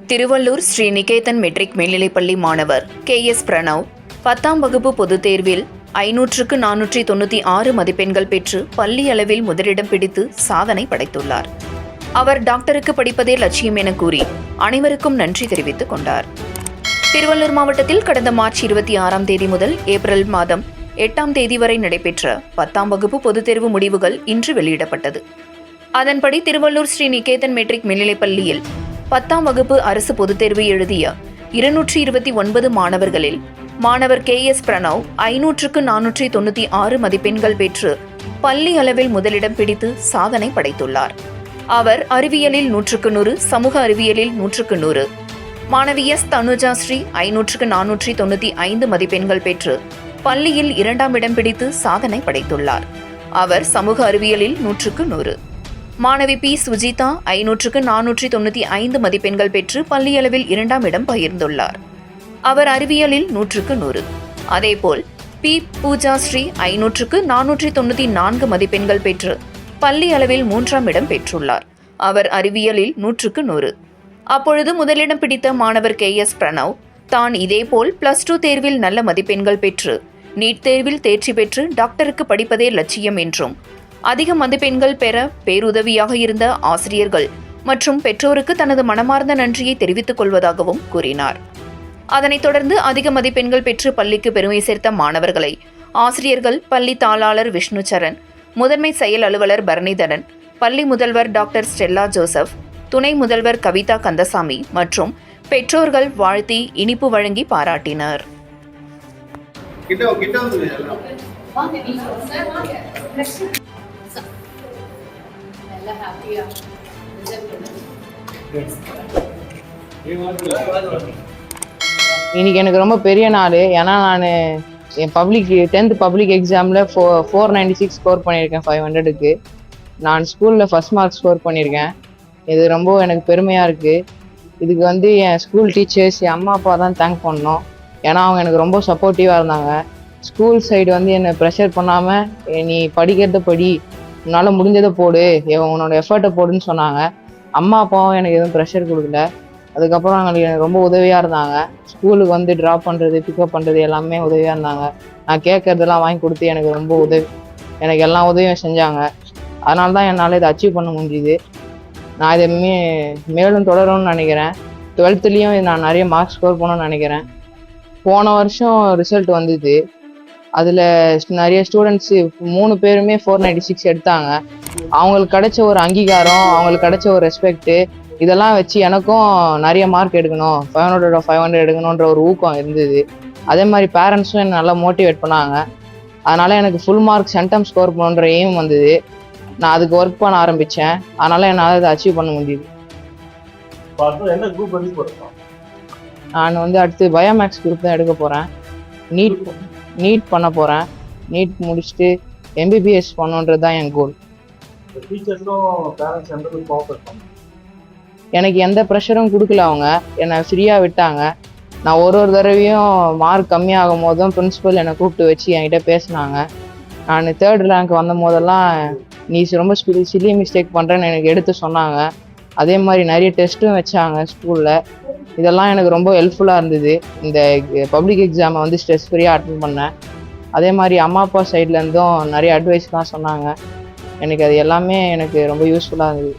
Tiruvallur Sri Niketan matric மேல்நிலைப்பள்ளி மாணவர் KS Pranav 10ஆம் வகுப்பு பொதுத் தேர்வில் 500க்கு 496 மதிப்பெண்கள் பெற்று பள்ளி அளவில் முதலிடம் பிடித்து சாதனை படைத்துள்ளார். அவர் டாக்டருக்கு படிப்பதே லட்சியம் என கூறி அனைவருக்கும் நன்றி தெரிவித்துக் கொண்டார். திருவள்ளூர் மாவட்டத்தில் கடந்த மார்ச் 26ஆம் தேதி முதல் ஏப்ரல் மாதம் 8ஆம் தேதி வரை நடைபெற்ற 10ஆம் வகுப்பு பொதுத் தேர்வு முடிவுகள் இன்று வெளியிடப்பட்டது. அதன்படி திருவள்ளூர் ஸ்ரீ நிகேதன் மெட்ரிக் மேல்நிலைப்பள்ளியில் 10ஆம் வகுப்பு அரசு பொதுத் தேர்வு எழுதிய 229 மாணவர்களில் மாணவர் KS பிரணவ் 500க்கு 496 மதிப்பெண்கள் பெற்று பள்ளி அளவில் முதலிடம் பிடித்து சாதனை படைத்துள்ளார். அவர் அறிவியலில் 100க்கு 100, சமூக அறிவியலில் 100க்கு 100, மாணவி S தனுஜா ஸ்ரீ 500க்கு 495 மதிப்பெண்கள் பெற்று பள்ளியில் 2ஆம் இடம் பிடித்து சாதனை படைத்துள்ளார். அவர் சமூக அறிவியலில் 100க்கு 100. மாணவி P சுஜிதா 500க்கு 495 மதிப்பெண்கள் பெற்று பள்ளியளவில் 2ஆம் இடம் பகிர்ந்துள்ளார். அவர் அறிவியலில் 100க்கு 100. அதேபோல் P பூஜா ஸ்ரீ 500க்கு 494 மதிப்பெண்கள் பெற்று பள்ளி அளவில் 3ஆம் இடம் பெற்றுள்ளார். அவர் அறிவியலில் 100க்கு 100. அப்பொழுது முதலிடம் பிடித்த மாணவர் KS பிரணவ் தான் இதேபோல் +2 தேர்வில் நல்ல மதிப்பெண்கள் பெற்று நீட் தேர்வில் தேர்ச்சி பெற்று டாக்டருக்கு படிப்பதே லட்சியம் என்றும் அதிக மதிப்பெண்கள் பெற பேருதவியாக இருந்த ஆசிரியர்கள் மற்றும் பெற்றோருக்கு தனது மனமார்ந்த நன்றியை தெரிவித்துக் கொள்வதாகவும் கூறினார். அதனைத் தொடர்ந்து அதிக மதிப்பெண்கள் பெற்று பள்ளிக்கு பெருமை சேர்த்த மாணவர்களை ஆசிரியர்கள் பள்ளி தாளாளர் விஷ்ணுசரண், முதன்மை செயல் அலுவலர் பரணிதரன், பள்ளி முதல்வர் டாக்டர் ஸ்டெல்லா ஜோசப், துணை முதல்வர் கவிதா கந்தசாமி மற்றும் பெற்றோர்கள் வாழ்த்தி இனிப்பு வழங்கி பாராட்டினர். இன்னைக்கு எனக்கு ரொம்ப பெரிய நாள். ஏன்னா நான் என் 10th பப்ளிக் எக்ஸாமில் 496 ஸ்கோர் பண்ணியிருக்கேன் 500க்கு. நான் ஸ்கூலில் ஃபர்ஸ்ட் மார்க் ஸ்கோர் பண்ணியிருக்கேன். இது ரொம்ப எனக்கு பெருமையாக இருக்குது. இதுக்கு என் ஸ்கூல் டீச்சர்ஸ், என் அம்மா அப்பா தான் தேங்க் பண்ணணும். ஏன்னா அவங்க எனக்கு ரொம்ப சப்போர்ட்டிவாக இருந்தாங்க. ஸ்கூல் சைடு என்னை ப்ரெஷர் பண்ணாமல் நீ படிக்கிறத படி, உன்னால் முடிஞ்சதை போடு, உன்னோட எஃபர்ட்டை போடுன்னு சொன்னாங்க. அம்மா அப்பாவும் எனக்கு எதுவும் ப்ரெஷர் கொடுக்கல. அதுக்கப்புறம் எனக்கு ரொம்ப உதவியாக இருந்தாங்க. ஸ்கூலுக்கு ட்ராப் பண்ணுறது, பிக்கப் பண்ணுறது எல்லாமே உதவியாக இருந்தாங்க. நான் கேட்கறதெல்லாம் வாங்கி கொடுத்து எனக்கு எல்லா உதவியும் செஞ்சாங்க. அதனால தான் என்னால் இதை அச்சீவ் பண்ண முடிஞ்சுது. நான் இதை மேலும் தொடரும்னு நினைக்கிறேன். 12th நான் நிறைய மார்க்ஸ் ஸ்கோர் பண்ணணும்னு நினைக்கிறேன். போன வருஷம் ரிசல்ட் வந்தது. அதில் நிறைய ஸ்டூடெண்ட்ஸு 3 பேருமே 496 எடுத்தாங்க. அவங்களுக்கு கிடைச்ச ஒரு அங்கீகாரம், அவங்களுக்கு கிடைச்ச ஒரு ரெஸ்பெக்ட்டு, இதெல்லாம் வச்சு எனக்கும் நிறைய மார்க் எடுக்கணும், 500 எடுக்கணுன்ற ஒரு ஊக்கம் இருந்தது. அதே மாதிரி பேரண்ட்ஸும் என்னை நல்லா மோட்டிவேட் பண்ணாங்க. அதனால் எனக்கு ஃபுல் மார்க் சென்டம் ஸ்கோர் பண்ணுன்ற எய்ம் வந்தது. நான் அதுக்கு ஒர்க் பண்ண ஆரம்பித்தேன். அதனால் என்னால் அதை அச்சீவ் பண்ண முடியுது. நான் அடுத்து பயோமேக்ஸ் குரூப் தான் எடுக்க போகிறேன். நீட் பண்ண போகிறேன். நீட் முடிச்சுட்டு MBBS பண்ணணுன்றது தான் என் கோல். எனக்கு எந்த ப்ரெஷரும் கொடுக்கல. அவங்க என்னை ஃப்ரீயாக விட்டாங்க. நான் ஒரு தடவையும் மார்க் கம்மியாகும் போதும் பிரின்ஸிபல் என்னை கூப்பிட்டு வச்சு என்கிட்ட பேசினாங்க. நான் 3rd ரேங்க் வந்த போதெல்லாம் நீ ரொம்ப சில்லி மிஸ்டேக் பண்ணுறேன்னு எனக்கு எடுத்து சொன்னாங்க. அதே மாதிரி நிறைய டெஸ்ட்டும் வச்சாங்க ஸ்கூலில். இதெல்லாம் எனக்கு ரொம்ப ஹெல்ப்ஃபுல்லாக இருந்தது. இந்த பப்ளிக் எக்ஸாமை ஸ்ட்ரெஸ் ஃப்ரீயாக அட்டென்ட் பண்ணேன். அதே மாதிரி அம்மா அப்பா சைட்லேருந்தும் நிறைய அட்வைஸ்லாம் சொன்னாங்க. எனக்கு அது எல்லாமே எனக்கு ரொம்ப யூஸ்ஃபுல்லாக இருந்தது.